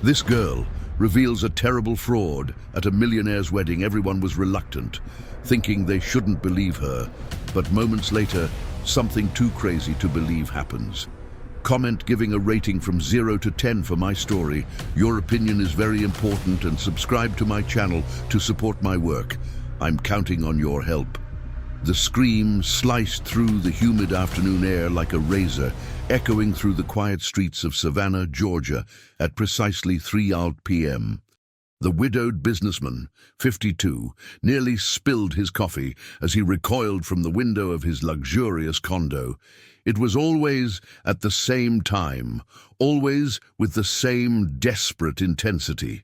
This girl reveals a terrible fraud. At a millionaire's wedding, everyone was reluctant, thinking they shouldn't believe her. But moments later, something too crazy to believe happens. Comment giving a rating from 0 to 10 for my story. Your opinion is very important, and subscribe to my channel to support my work. I'm counting on your help. The scream sliced through the humid afternoon air like a razor, echoing through the quiet streets of Savannah, Georgia, at precisely 3 p.m. The widowed businessman, 52, nearly spilled his coffee as he recoiled from the window of his luxurious condo. It was always at the same time, always with the same desperate intensity.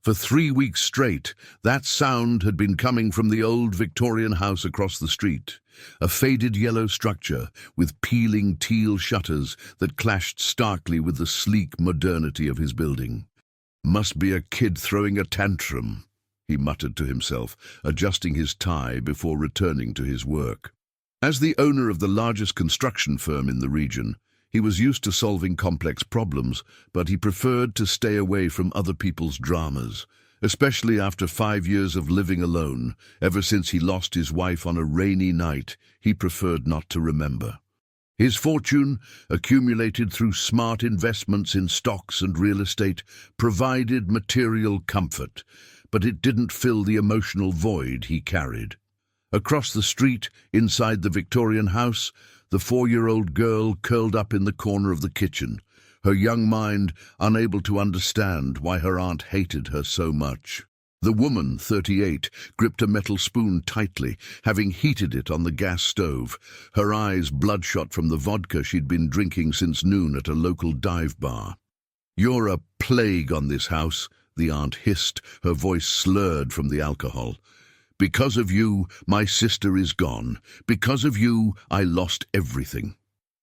For 3 weeks straight, that sound had been coming from the old Victorian house across the street, a faded yellow structure with peeling teal shutters that clashed starkly with the sleek modernity of his building. "Must be a kid throwing a tantrum," he muttered to himself, adjusting his tie before returning to his work. As the owner of the largest construction firm in the region, he was used to solving complex problems, but he preferred to stay away from other people's dramas, especially after 5 years of living alone. Ever since he lost his wife on a rainy night, he preferred not to remember. His fortune, accumulated through smart investments in stocks and real estate, provided material comfort, but it didn't fill the emotional void he carried. Across the street, inside the Victorian house, the 4-year-old girl curled up in the corner of the kitchen, her young mind unable to understand why her aunt hated her so much. The woman, 38, gripped a metal spoon tightly, having heated it on the gas stove, her eyes bloodshot from the vodka she'd been drinking since noon at a local dive bar. "You're a plague on this house," the aunt hissed, her voice slurred from the alcohol. "Because of you, my sister is gone. Because of you, I lost everything."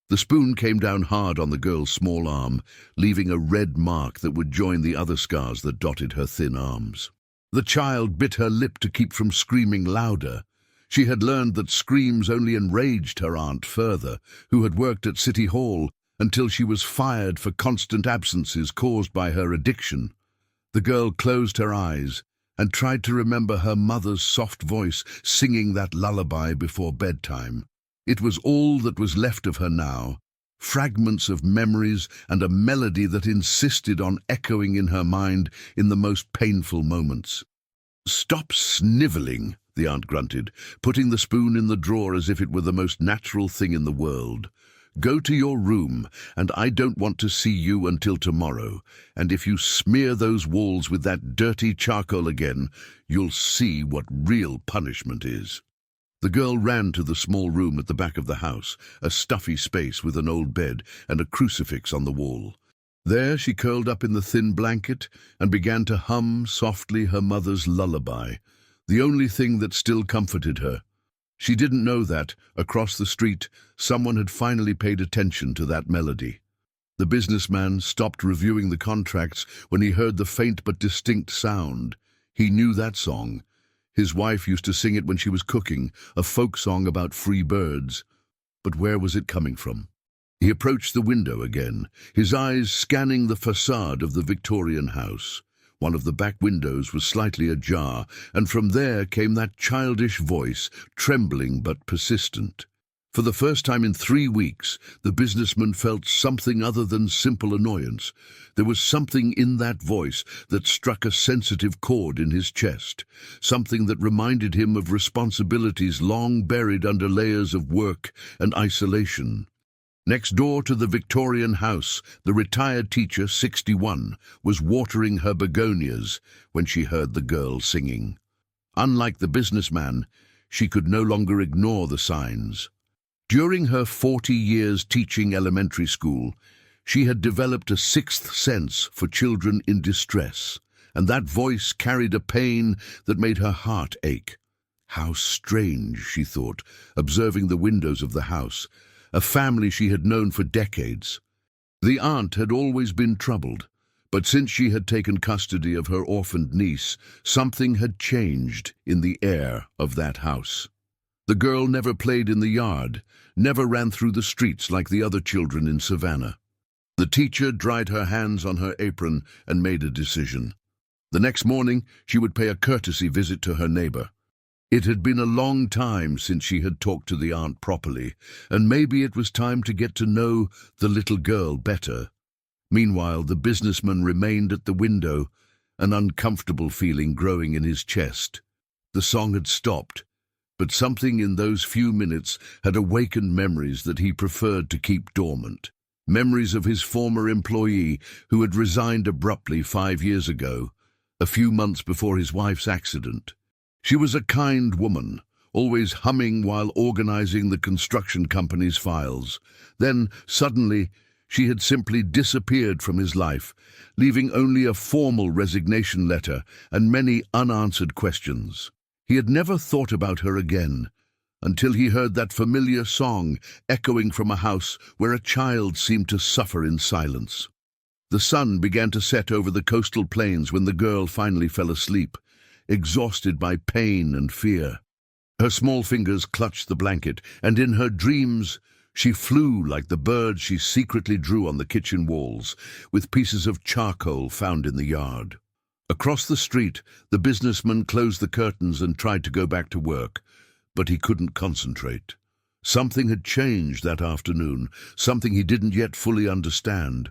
The spoon came down hard on the girl's small arm, leaving a red mark that would join the other scars that dotted her thin arms. The child bit her lip to keep from screaming louder. She had learned that screams only enraged her aunt further, who had worked at City Hall until she was fired for constant absences caused by her addiction. The girl closed her eyes and tried to remember her mother's soft voice singing that lullaby before bedtime. It was all that was left of her now, fragments of memories and a melody that insisted on echoing in her mind in the most painful moments. "Stop sniveling," the aunt grunted, putting the spoon in the drawer as if it were the most natural thing in the world. "Go to your room, and I don't want to see you until tomorrow. And if you smear those walls with that dirty charcoal again, you'll see what real punishment is." The girl ran to the small room at the back of the house, a stuffy space with an old bed and a crucifix on the wall. There she curled up in the thin blanket and began to hum softly her mother's lullaby, the only thing that still comforted her. She didn't know that, across the street, someone had finally paid attention to that melody. The businessman stopped reviewing the contracts when he heard the faint but distinct sound. He knew that song. His wife used to sing it when she was cooking, a folk song about free birds. But where was it coming from? He approached the window again, his eyes scanning the facade of the Victorian house. One of the back windows was slightly ajar, and from there came that childish voice, trembling but persistent. For the first time in 3 weeks, the businessman felt something other than simple annoyance. There was something in that voice that struck a sensitive chord in his chest, something that reminded him of responsibilities long buried under layers of work and isolation. Next door to the Victorian house, the retired teacher, 61, was watering her begonias when she heard the girl singing. Unlike the businessman, she could no longer ignore the signs. During her 40 years teaching elementary school, she had developed a sixth sense for children in distress, and that voice carried a pain that made her heart ache. How strange, she thought, observing the windows of the house, a family she had known for decades. The aunt had always been troubled, but since she had taken custody of her orphaned niece, something had changed in the air of that house. The girl never played in the yard, never ran through the streets like the other children in Savannah. The teacher dried her hands on her apron and made a decision. The next morning, she would pay a courtesy visit to her neighbor. It had been a long time since she had talked to the aunt properly, and maybe it was time to get to know the little girl better. Meanwhile, the businessman remained at the window, an uncomfortable feeling growing in his chest. The song had stopped, but something in those few minutes had awakened memories that he preferred to keep dormant. Memories of his former employee who had resigned abruptly 5 years ago, a few months before his wife's accident. She was a kind woman, always humming while organizing the construction company's files. Then, suddenly, she had simply disappeared from his life, leaving only a formal resignation letter and many unanswered questions. He had never thought about her again, until he heard that familiar song echoing from a house where a child seemed to suffer in silence. The sun began to set over the coastal plains when the girl finally fell asleep, exhausted by pain and fear. Her small fingers clutched the blanket, and in her dreams she flew like the bird she secretly drew on the kitchen walls, with pieces of charcoal found in the yard. Across the street, the businessman closed the curtains and tried to go back to work, but he couldn't concentrate. Something had changed that afternoon, something he didn't yet fully understand.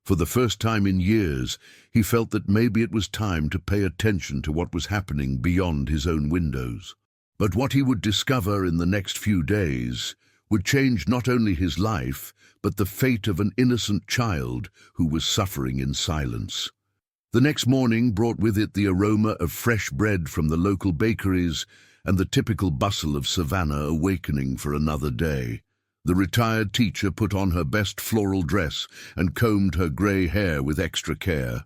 For the first time in years, he felt that maybe it was time to pay attention to what was happening beyond his own windows. But what he would discover in the next few days would change not only his life, but the fate of an innocent child who was suffering in silence. The next morning brought with it the aroma of fresh bread from the local bakeries and the typical bustle of Savannah awakening for another day. The retired teacher put on her best floral dress and combed her grey hair with extra care.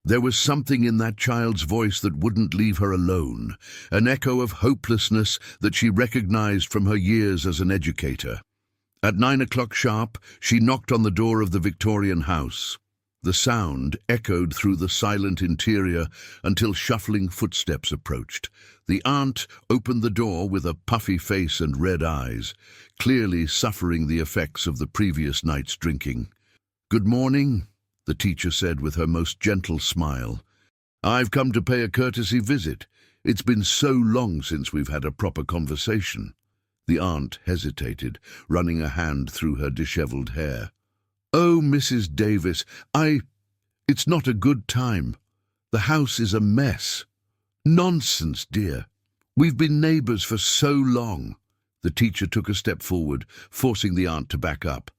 There was something in that child's voice that wouldn't leave her alone, an echo of hopelessness that she recognized from her years as an educator. At 9 o'clock sharp, she knocked on the door of the Victorian house. The sound echoed through the silent interior until shuffling footsteps approached. The aunt opened the door with a puffy face and red eyes, clearly suffering the effects of the previous night's drinking. "Good morning," the teacher said with her most gentle smile. "I've come to pay a courtesy visit. It's been so long since we've had a proper conversation." The aunt hesitated, running a hand through her disheveled hair. "Oh, Mrs. Davis, it's not a good time. The house is a mess." "Nonsense, dear. We've been neighbors for so long." The teacher took a step forward, forcing the aunt to back up.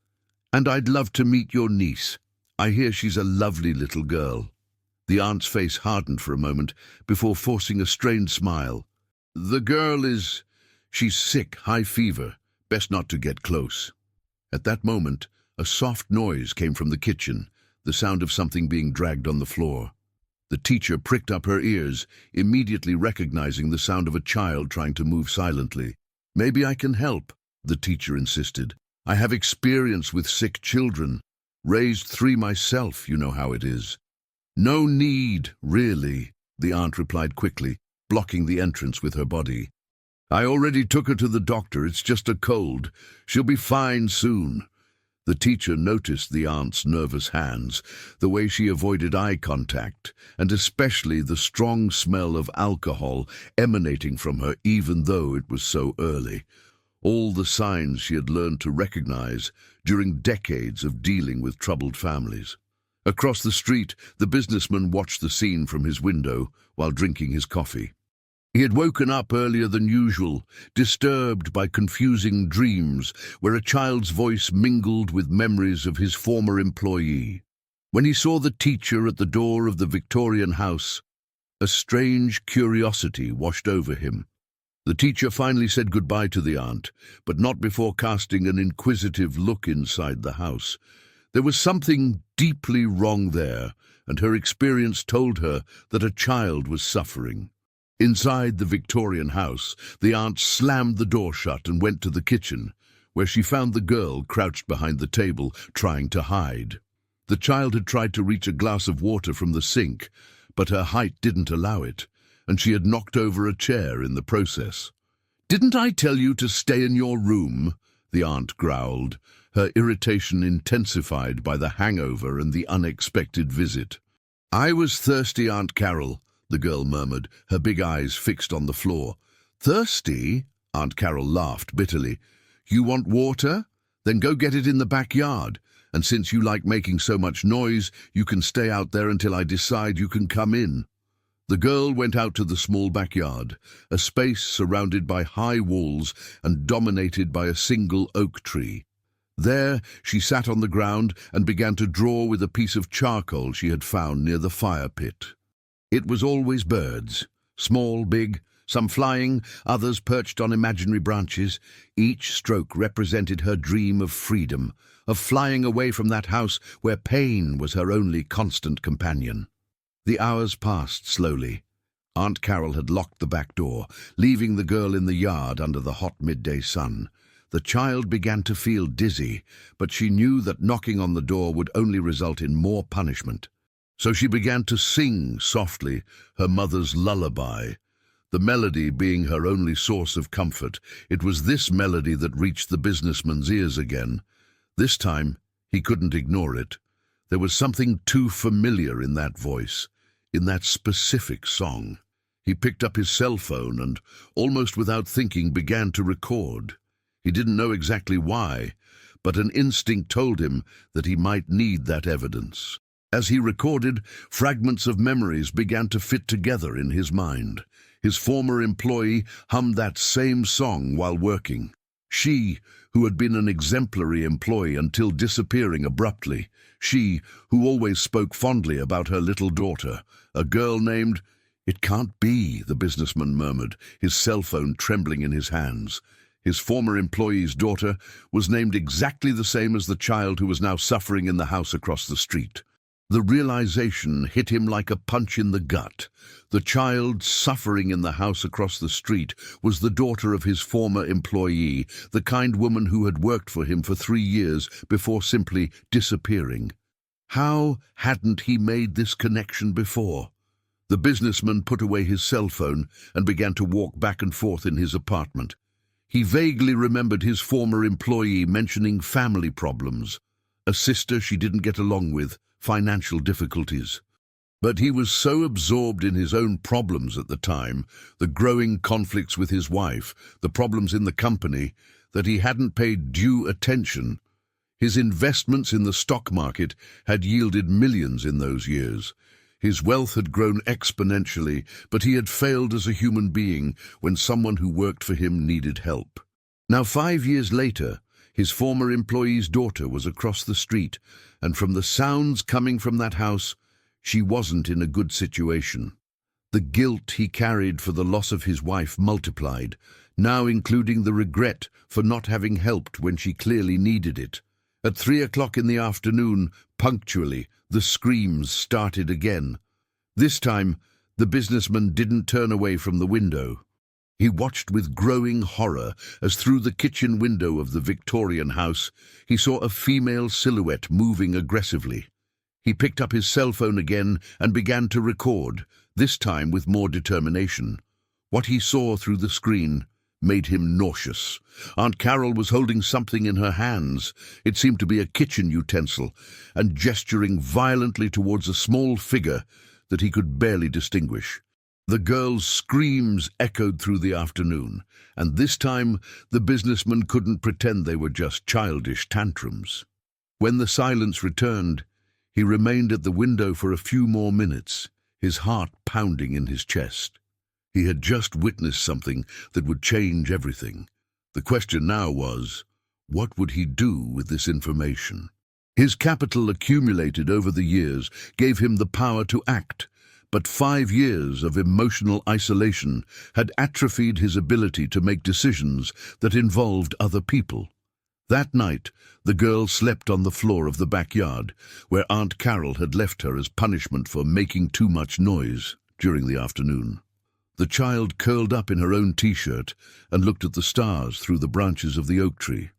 "And I'd love to meet your niece. I hear she's a lovely little girl." The aunt's face hardened for a moment before forcing a strained smile. She's sick, high fever. Best not to get close." At that moment, a soft noise came from the kitchen, the sound of something being dragged on the floor. The teacher pricked up her ears, immediately recognizing the sound of a child trying to move silently. "Maybe I can help," the teacher insisted. "I have experience with sick children. Raised 3 myself, you know how it is." "No need, really," the aunt replied quickly, blocking the entrance with her body. "I already took her to the doctor. It's just a cold. She'll be fine soon." The teacher noticed the aunt's nervous hands, the way she avoided eye contact, and especially the strong smell of alcohol emanating from her even though it was so early. All the signs she had learned to recognize during decades of dealing with troubled families. Across the street, the businessman watched the scene from his window while drinking his coffee. He had woken up earlier than usual, disturbed by confusing dreams where a child's voice mingled with memories of his former employee. When he saw the teacher at the door of the Victorian house, a strange curiosity washed over him. The teacher finally said goodbye to the aunt, but not before casting an inquisitive look inside the house. There was something deeply wrong there, and her experience told her that a child was suffering. Inside the Victorian house, the aunt slammed the door shut and went to the kitchen, where she found the girl crouched behind the table, trying to hide. The child had tried to reach a glass of water from the sink, but her height didn't allow it, and she had knocked over a chair in the process. "Didn't I tell you to stay in your room?" the aunt growled, her irritation intensified by the hangover and the unexpected visit. "I was thirsty, Aunt Carol," the girl murmured, her big eyes fixed on the floor. "Thirsty?" Aunt Carol laughed bitterly. "You want water? Then go get it in the backyard. And since you like making so much noise, you can stay out there until I decide you can come in." The girl went out to the small backyard, a space surrounded by high walls and dominated by a single oak tree. There she sat on the ground and began to draw with a piece of charcoal she had found near the fire pit. It was always birds, small, big, some flying, others perched on imaginary branches. Each stroke represented her dream of freedom, of flying away from that house where pain was her only constant companion. The hours passed slowly. Aunt Carol had locked the back door, leaving the girl in the yard under the hot midday sun. The child began to feel dizzy, but she knew that knocking on the door would only result in more punishment. So she began to sing softly her mother's lullaby, the melody being her only source of comfort. It was this melody that reached the businessman's ears again. This time, he couldn't ignore it. There was something too familiar in that voice, in that specific song. He picked up his cell phone and, almost without thinking, began to record. He didn't know exactly why, but an instinct told him that he might need that evidence. As he recorded, fragments of memories began to fit together in his mind. His former employee hummed that same song while working. She, who had been an exemplary employee until disappearing abruptly. She, who always spoke fondly about her little daughter, a girl named— "It can't be," the businessman murmured, his cell phone trembling in his hands. His former employee's daughter was named exactly the same as the child who was now suffering in the house across the street. The realization hit him like a punch in the gut. The child suffering in the house across the street was the daughter of his former employee, the kind woman who had worked for him for 3 years before simply disappearing. How hadn't he made this connection before? The businessman put away his cell phone and began to walk back and forth in his apartment. He vaguely remembered his former employee mentioning family problems, a sister she didn't get along with, financial difficulties. But he was so absorbed in his own problems at the time, the growing conflicts with his wife, the problems in the company, that he hadn't paid due attention. His investments in the stock market had yielded millions in those years. His wealth had grown exponentially, but he had failed as a human being when someone who worked for him needed help. Now, 5 years later, his former employee's daughter was across the street, and from the sounds coming from that house, she wasn't in a good situation. The guilt he carried for the loss of his wife multiplied, now including the regret for not having helped when she clearly needed it. At 3 o'clock in the afternoon, punctually, the screams started again. This time, the businessman didn't turn away from the window. He watched with growing horror as through the kitchen window of the Victorian house, he saw a female silhouette moving aggressively. He picked up his cell phone again and began to record, this time with more determination. What he saw through the screen made him nauseous. Aunt Carol was holding something in her hands. It seemed to be a kitchen utensil, and gesturing violently towards a small figure that he could barely distinguish. The girl's screams echoed through the afternoon, and this time the businessman couldn't pretend they were just childish tantrums. When the silence returned, he remained at the window for a few more minutes, his heart pounding in his chest. He had just witnessed something that would change everything. The question now was, what would he do with this information? His capital accumulated over the years gave him the power to act, but 5 years of emotional isolation had atrophied his ability to make decisions that involved other people. That night, the girl slept on the floor of the backyard, where Aunt Carol had left her as punishment for making too much noise during the afternoon. The child curled up in her own t-shirt and looked at the stars through the branches of the oak tree.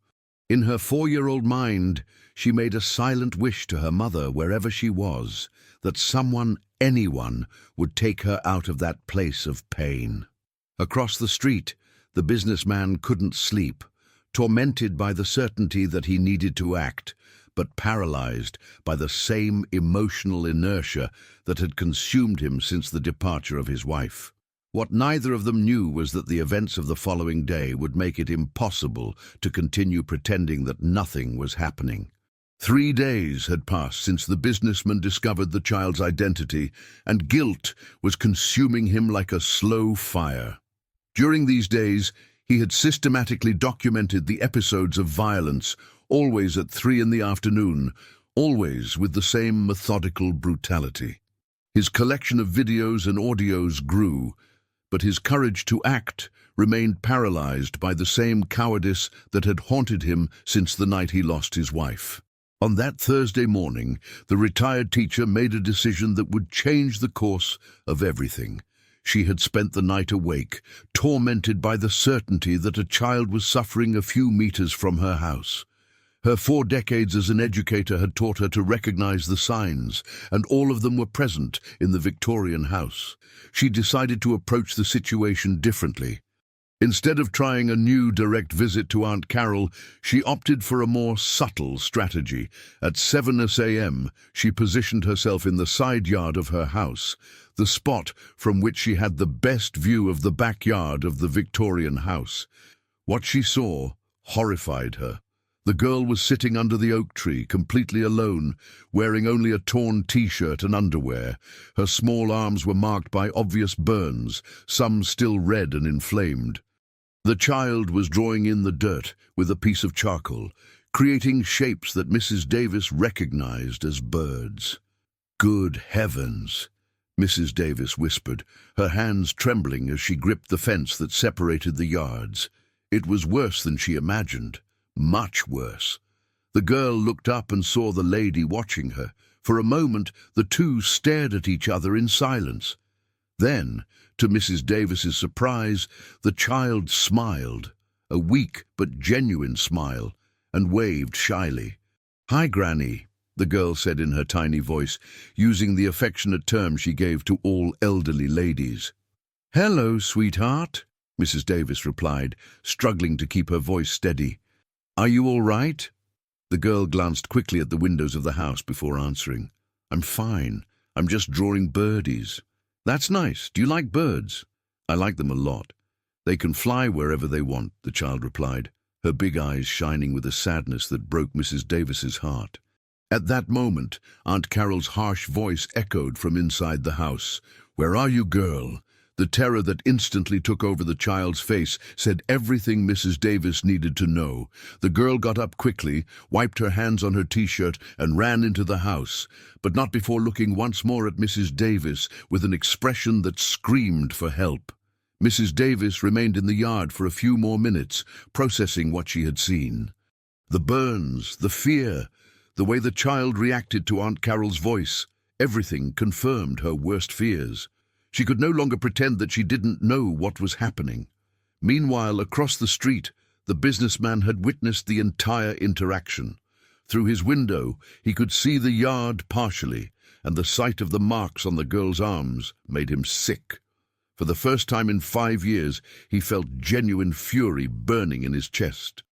In her 4-year-old mind, she made a silent wish to her mother, wherever she was, that someone, anyone, would take her out of that place of pain. Across the street, the businessman couldn't sleep, tormented by the certainty that he needed to act, but paralyzed by the same emotional inertia that had consumed him since the departure of his wife. What neither of them knew was that the events of the following day would make it impossible to continue pretending that nothing was happening. 3 days had passed since the businessman discovered the child's identity, and guilt was consuming him like a slow fire. During these days, he had systematically documented the episodes of violence, always at 3 in the afternoon, always with the same methodical brutality. His collection of videos and audios grew, but his courage to act remained paralyzed by the same cowardice that had haunted him since the night he lost his wife. On that Thursday morning, the retired teacher made a decision that would change the course of everything. She had spent the night awake, tormented by the certainty that a child was suffering a few meters from her house. Her 4 decades as an educator had taught her to recognize the signs, and all of them were present in the Victorian house. She decided to approach the situation differently. Instead of trying a new direct visit to Aunt Carol, she opted for a more subtle strategy. At 7 a.m., she positioned herself in the side yard of her house, the spot from which she had the best view of the backyard of the Victorian house. What she saw horrified her. The girl was sitting under the oak tree, completely alone, wearing only a torn t-shirt and underwear. Her small arms were marked by obvious burns, some still red and inflamed. The child was drawing in the dirt with a piece of charcoal, creating shapes that Mrs. Davis recognized as birds. "Good heavens," Mrs. Davis whispered, her hands trembling as she gripped the fence that separated the yards. It was worse than she imagined. Much worse. The girl looked up and saw the lady watching her. For a moment, the two stared at each other in silence. Then, to Mrs. Davis's surprise, the child smiled, a weak but genuine smile, and waved shyly. "Hi, Granny," the girl said in her tiny voice, using the affectionate term she gave to all elderly ladies. "Hello, sweetheart," Mrs. Davis replied, struggling to keep her voice steady. "Are you all right?" The girl glanced quickly at the windows of the house before answering. "I'm fine. I'm just drawing birdies." "That's nice. Do you like birds?" "I like them a lot. They can fly wherever they want," the child replied, her big eyes shining with a sadness that broke Mrs. Davis's heart. At that moment, Aunt Carol's harsh voice echoed from inside the house. "Where are you, girl?" The terror that instantly took over the child's face said everything Mrs. Davis needed to know. The girl got up quickly, wiped her hands on her t-shirt, and ran into the house, but not before looking once more at Mrs. Davis with an expression that screamed for help. Mrs. Davis remained in the yard for a few more minutes, processing what she had seen. The burns, the fear, the way the child reacted to Aunt Carol's voice, everything confirmed her worst fears. She could no longer pretend that she didn't know what was happening. Meanwhile, across the street, the businessman had witnessed the entire interaction. Through his window, he could see the yard partially, and the sight of the marks on the girl's arms made him sick. For the first time in 5 years, he felt genuine fury burning in his chest.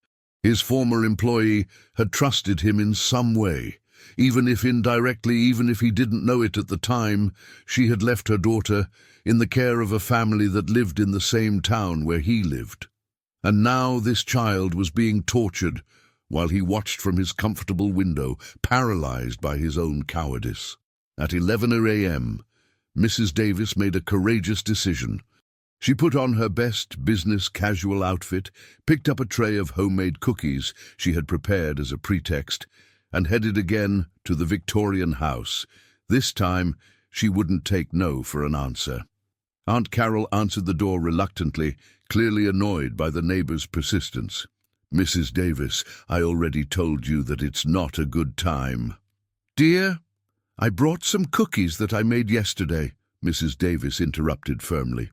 His former employee had trusted him in some way. Even if indirectly, even if he didn't know it at the time, she had left her daughter in the care of a family that lived in the same town where he lived. And now this child was being tortured while he watched from his comfortable window, paralyzed by his own cowardice. At 11 a.m., Mrs. Davis made a courageous decision. She put on her best business casual outfit, picked up a tray of homemade cookies she had prepared as a pretext, and headed again to the Victorian house. This time, she wouldn't take no for an answer. Aunt Carol answered the door reluctantly, clearly annoyed by the neighbor's persistence. "Mrs. Davis, I already told you that it's not a good time." "Dear, I brought some cookies that I made yesterday," Mrs. Davis interrupted firmly.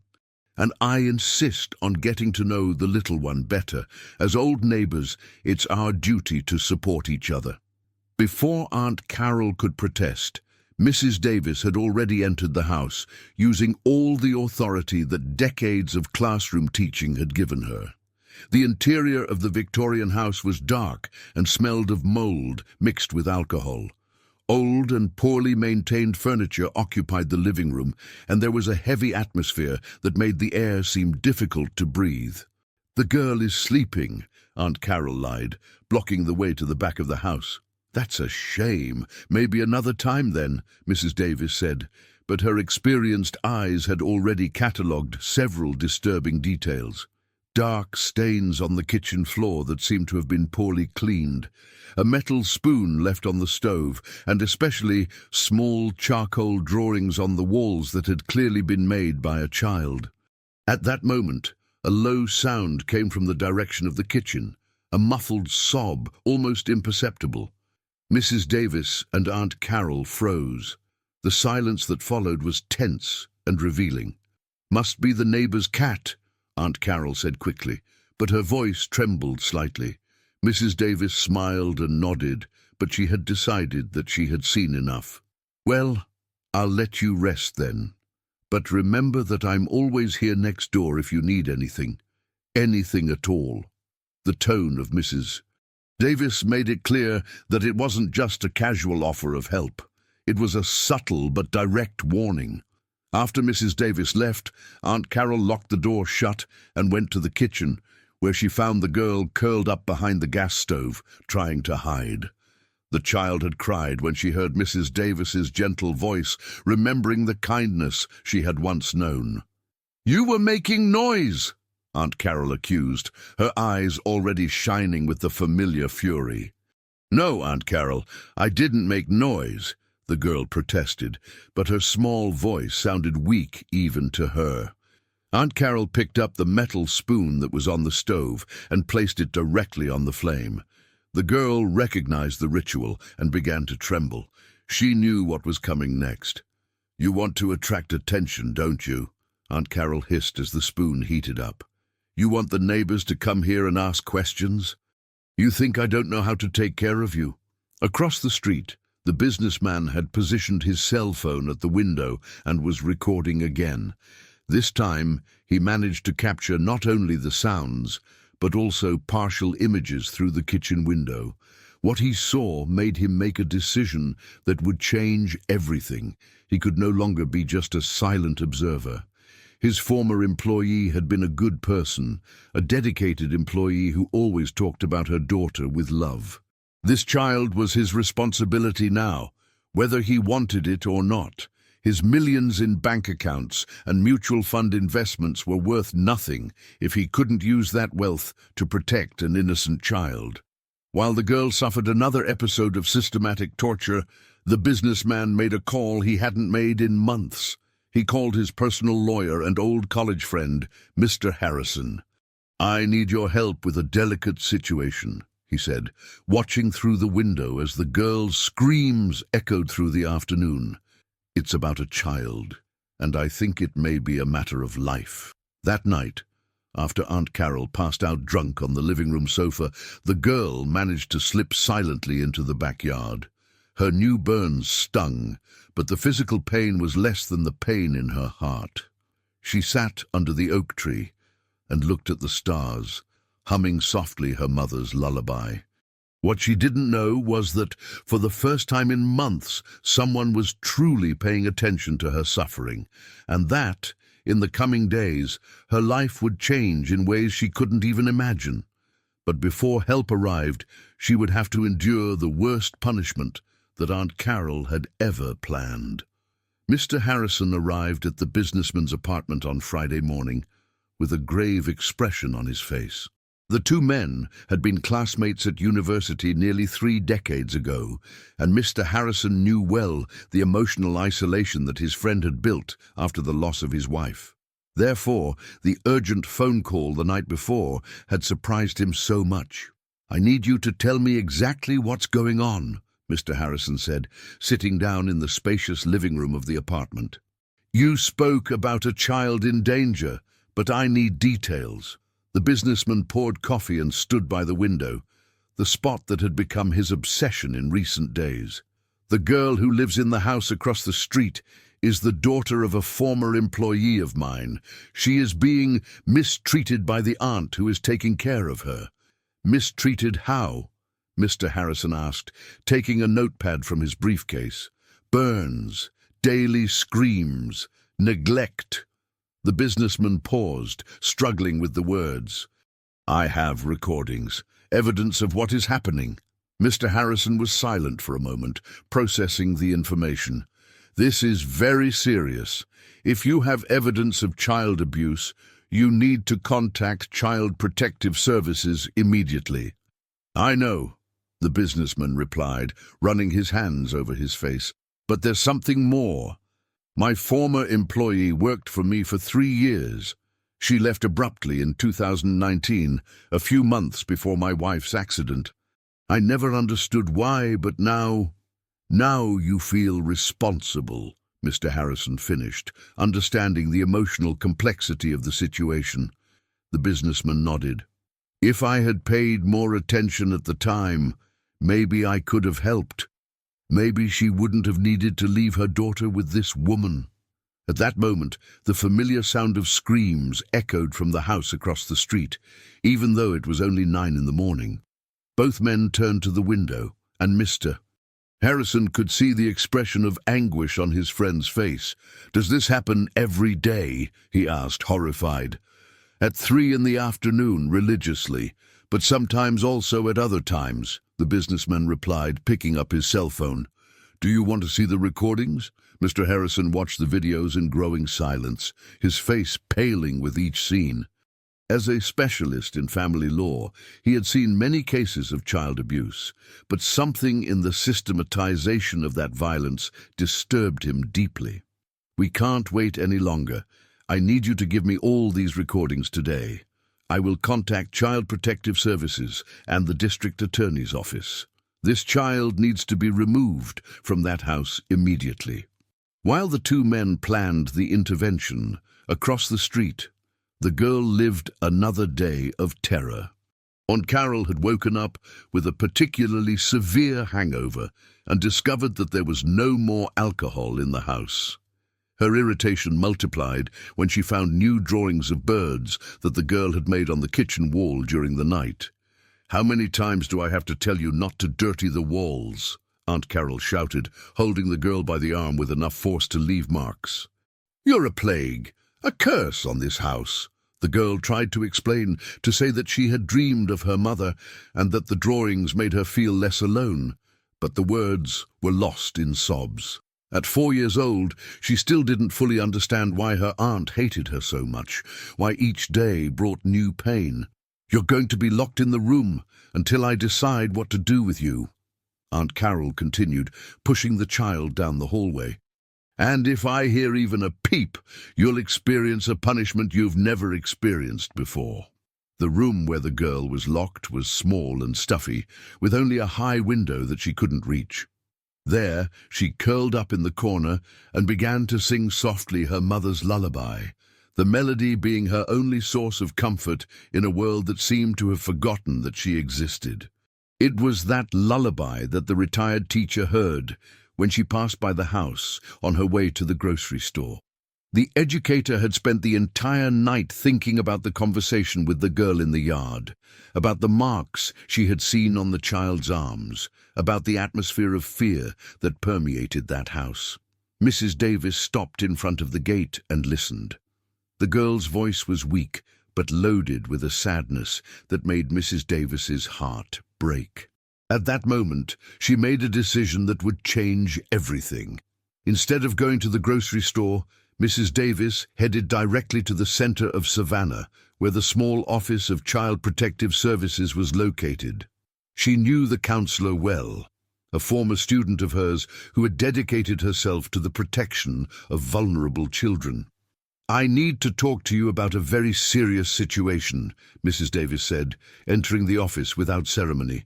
"And I insist on getting to know the little one better. As old neighbors, it's our duty to support each other." Before Aunt Carol could protest, Mrs. Davis had already entered the house, using all the authority that decades of classroom teaching had given her. The interior of the Victorian house was dark and smelled of mold mixed with alcohol. Old and poorly maintained furniture occupied the living room, and there was a heavy atmosphere that made the air seem difficult to breathe. "The girl is sleeping," Aunt Carol lied, blocking the way to the back of the house. "That's a shame. Maybe another time then," Mrs. Davis said, but her experienced eyes had already catalogued several disturbing details. Dark stains on the kitchen floor that seemed to have been poorly cleaned, a metal spoon left on the stove, and especially small charcoal drawings on the walls that had clearly been made by a child. At that moment, a low sound came from the direction of the kitchen, a muffled sob, almost imperceptible. Mrs. Davis and Aunt Carol froze. The silence that followed was tense and revealing. "Must be the neighbor's cat," Aunt Carol said quickly, but her voice trembled slightly. Mrs. Davis smiled and nodded, but she had decided that she had seen enough. "Well, I'll let you rest then. But remember that I'm always here next door if you need anything. Anything at all." The tone of Mrs. Davis made it clear that it wasn't just a casual offer of help. It was a subtle but direct warning. After Mrs. Davis left, Aunt Carol locked the door shut and went to the kitchen, where she found the girl curled up behind the gas stove, trying to hide. The child had cried when she heard Mrs. Davis's gentle voice, remembering the kindness she had once known. "You were making noise," Aunt Carol accused, her eyes already shining with the familiar fury. "No, Aunt Carol, I didn't make noise," the girl protested, but her small voice sounded weak even to her. Aunt Carol picked up the metal spoon that was on the stove and placed it directly on the flame. The girl recognized the ritual and began to tremble. She knew what was coming next. "You want to attract attention, don't you?" Aunt Carol hissed as the spoon heated up. "You want the neighbors to come here and ask questions? You think I don't know how to take care of you?" Across the street, the businessman had positioned his cell phone at the window and was recording again. This time, he managed to capture not only the sounds, but also partial images through the kitchen window. What he saw made him make a decision that would change everything. He could no longer be just a silent observer. His former employee had been a good person, a dedicated employee who always talked about her daughter with love. This child was his responsibility now, whether he wanted it or not. His millions in bank accounts and mutual fund investments were worth nothing if he couldn't use that wealth to protect an innocent child. While the girl suffered another episode of systematic torture, the businessman made a call he hadn't made in months. He called his personal lawyer and old college friend, Mr. Harrison. "I need your help with a delicate situation," he said, watching through the window as the girl's screams echoed through the afternoon. "It's about a child, and I think it may be a matter of life." That night, after Aunt Carol passed out drunk on the living room sofa, the girl managed to slip silently into the backyard. Her new burns stung, but the physical pain was less than the pain in her heart. She sat under the oak tree and looked at the stars, humming softly her mother's lullaby. What she didn't know was that, for the first time in months, someone was truly paying attention to her suffering, and that, in the coming days, her life would change in ways she couldn't even imagine. But before help arrived, she would have to endure the worst punishment that Aunt Carol had ever planned. Mr. Harrison arrived at the businessman's apartment on Friday morning with a grave expression on his face. The two men had been classmates at university nearly 3 decades ago, and Mr. Harrison knew well the emotional isolation that his friend had built after the loss of his wife. Therefore, the urgent phone call the night before had surprised him so much. "I need you to tell me exactly what's going on," Mr. Harrison said, sitting down in the spacious living room of the apartment. "You spoke about a child in danger, but I need details." The businessman poured coffee and stood by the window, the spot that had become his obsession in recent days. "The girl who lives in the house across the street is the daughter of a former employee of mine. She is being mistreated by the aunt who is taking care of her." "Mistreated how?" Mr. Harrison asked, taking a notepad from his briefcase. "Burns, daily screams, neglect." The businessman paused, struggling with the words. "I have recordings, evidence of what is happening." Mr. Harrison was silent for a moment, processing the information. "This is very serious. If you have evidence of child abuse, you need to contact Child Protective Services immediately." "I know," the businessman replied, running his hands over his face. "But there's something more. My former employee worked for me for 3 years. She left abruptly in 2019, a few months before my wife's accident. I never understood why, but now you feel responsible," Mr. Harrison finished, understanding the emotional complexity of the situation. The businessman nodded. "If I had paid more attention at the time, maybe I could have helped. Maybe she wouldn't have needed to leave her daughter with this woman." At that moment, the familiar sound of screams echoed from the house across the street, even though it was only 9 in the morning. Both men turned to the window, and Mr. Harrison could see the expression of anguish on his friend's face. "Does this happen every day?" he asked, horrified. "At 3 in the afternoon, religiously, but sometimes also at other times," the businessman replied, picking up his cell phone. "Do you want to see the recordings?" Mr. Harrison watched the videos in growing silence, his face paling with each scene. As a specialist in family law, he had seen many cases of child abuse, but something in the systematization of that violence disturbed him deeply. "We can't wait any longer. I need you to give me all these recordings today. I will contact Child Protective Services and the district attorney's office. This child needs to be removed from that house immediately." While the two men planned the intervention, across the street, the girl lived another day of terror. Aunt Carol had woken up with a particularly severe hangover and discovered that there was no more alcohol in the house. Her irritation multiplied when she found new drawings of birds that the girl had made on the kitchen wall during the night. "How many times do I have to tell you not to dirty the walls?" Aunt Carol shouted, holding the girl by the arm with enough force to leave marks. "You're a plague, a curse on this house." The girl tried to explain, to say that she had dreamed of her mother and that the drawings made her feel less alone, but the words were lost in sobs. At 4 years old, she still didn't fully understand why her aunt hated her so much, why each day brought new pain. "You're going to be locked in the room until I decide what to do with you," Aunt Carol continued, pushing the child down the hallway. "And if I hear even a peep, you'll experience a punishment you've never experienced before." The room where the girl was locked was small and stuffy, with only a high window that she couldn't reach. There, she curled up in the corner and began to sing softly her mother's lullaby, the melody being her only source of comfort in a world that seemed to have forgotten that she existed. It was that lullaby that the retired teacher heard when she passed by the house on her way to the grocery store. The educator had spent the entire night thinking about the conversation with the girl in the yard, about the marks she had seen on the child's arms, about the atmosphere of fear that permeated that house. Mrs. Davis stopped in front of the gate and listened. The girl's voice was weak, but loaded with a sadness that made Mrs. Davis's heart break. At that moment, she made a decision that would change everything. Instead of going to the grocery store, Mrs. Davis headed directly to the center of Savannah, where the small office of Child Protective Services was located. She knew the counselor well, a former student of hers who had dedicated herself to the protection of vulnerable children. "I need to talk to you about a very serious situation," Mrs. Davis said, entering the office without ceremony.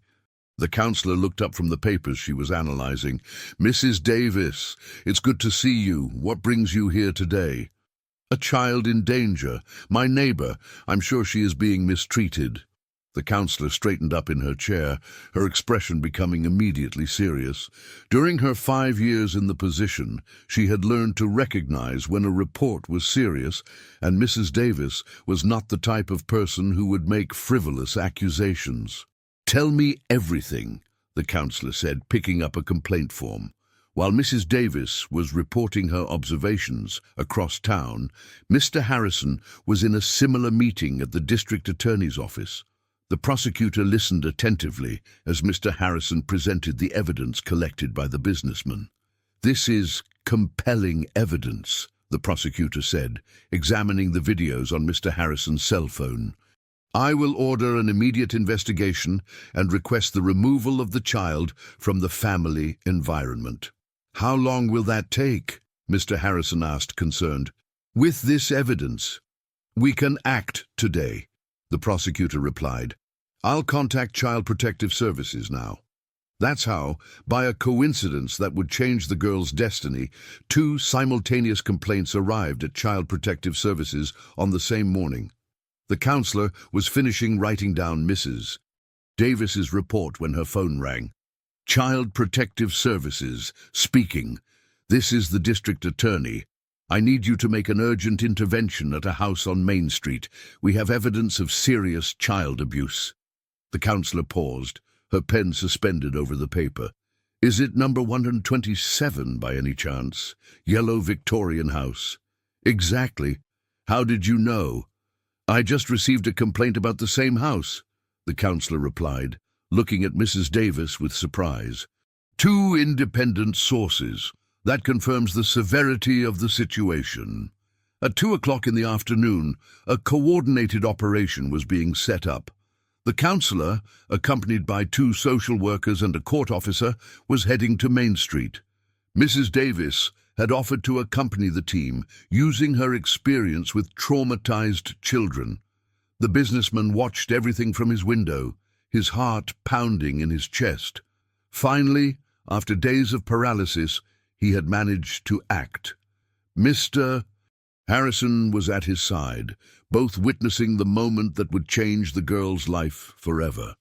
The counselor looked up from the papers she was analyzing. "Mrs. Davis, it's good to see you. What brings you here today?" "A child in danger. My neighbor. I'm sure she is being mistreated." The counselor straightened up in her chair, her expression becoming immediately serious. During her 5 years in the position, she had learned to recognize when a report was serious, and Mrs. Davis was not the type of person who would make frivolous accusations. "Tell me everything," the counselor said, picking up a complaint form. While Mrs. Davis was reporting her observations across town, Mr. Harrison was in a similar meeting at the district attorney's office. The prosecutor listened attentively as Mr. Harrison presented the evidence collected by the businessman. "This is compelling evidence," the prosecutor said, examining the videos on Mr. Harrison's cell phone. "I will order an immediate investigation and request the removal of the child from the family environment." "How long will that take?" Mr. Harrison asked, concerned. "With this evidence, we can act today," the prosecutor replied. "I'll contact Child Protective Services now." That's how, by a coincidence that would change the girl's destiny, 2 simultaneous complaints arrived at Child Protective Services on the same morning. The counselor was finishing writing down Mrs. Davis's report when her phone rang. "Child Protective Services, speaking. This is the district attorney. I need you to make an urgent intervention at a house on Main Street. We have evidence of serious child abuse." The counselor paused, her pen suspended over the paper. "Is it number 127 by any chance? Yellow Victorian house?" "Exactly. How did you know?" "I just received a complaint about the same house," the counselor replied, looking at Mrs. Davis with surprise. "2 independent sources. That confirms the severity of the situation." At 2 o'clock in the afternoon, a coordinated operation was being set up. The counselor, accompanied by 2 social workers and a court officer, was heading to Main Street. Mrs. Davis had offered to accompany the team, using her experience with traumatized children. The businessman watched everything from his window, his heart pounding in his chest. Finally, after days of paralysis, he had managed to act. Mr. Harrison was at his side, both witnessing the moment that would change the girl's life forever.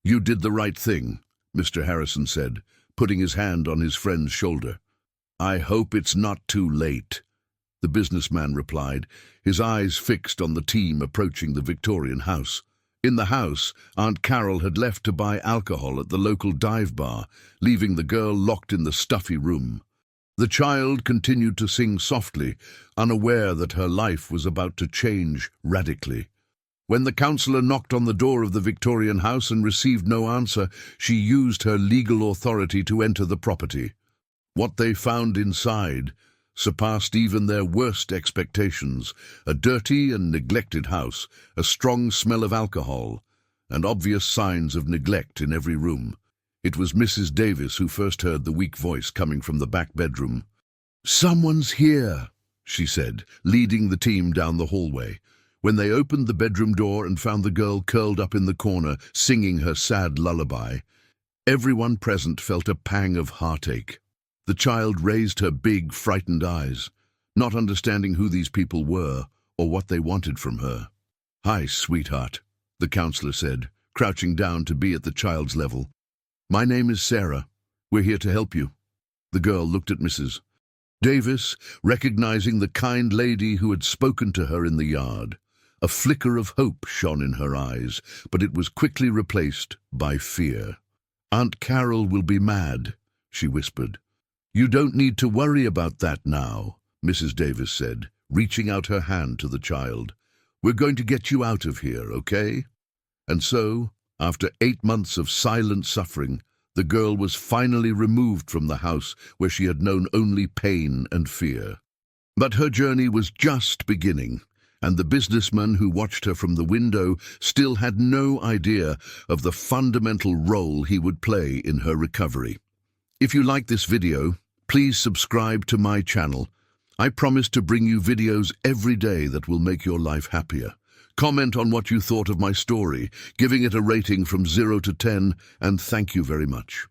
"You did the right thing," Mr. Harrison said, putting his hand on his friend's shoulder. "I hope it's not too late," the businessman replied, his eyes fixed on the team approaching the Victorian house. In the house, Aunt Carol had left to buy alcohol at the local dive bar, leaving the girl locked in the stuffy room. The child continued to sing softly, unaware that her life was about to change radically. When the counselor knocked on the door of the Victorian house and received no answer, she used her legal authority to enter the property. What they found inside surpassed even their worst expectations: a dirty and neglected house, a strong smell of alcohol, and obvious signs of neglect in every room. It was Mrs. Davis who first heard the weak voice coming from the back bedroom. "Someone's here," she said, leading the team down the hallway. When they opened the bedroom door and found the girl curled up in the corner, singing her sad lullaby, everyone present felt a pang of heartache. The child raised her big, frightened eyes, not understanding who these people were or what they wanted from her. "Hi, sweetheart," the counselor said, crouching down to be at the child's level. "My name is Sarah. We're here to help you." The girl looked at Mrs. Davis, recognizing the kind lady who had spoken to her in the yard. A flicker of hope shone in her eyes, but it was quickly replaced by fear. "Aunt Carol will be mad," she whispered. "You don't need to worry about that now," Mrs. Davis said, reaching out her hand to the child. "We're going to get you out of here, okay?" And so, after 8 months of silent suffering, the girl was finally removed from the house where she had known only pain and fear. But her journey was just beginning, and the businessman who watched her from the window still had no idea of the fundamental role he would play in her recovery. If you like this video, please subscribe to my channel. I promise to bring you videos every day that will make your life happier. Comment on what you thought of my story, giving it a rating from 0 to 10, and thank you very much.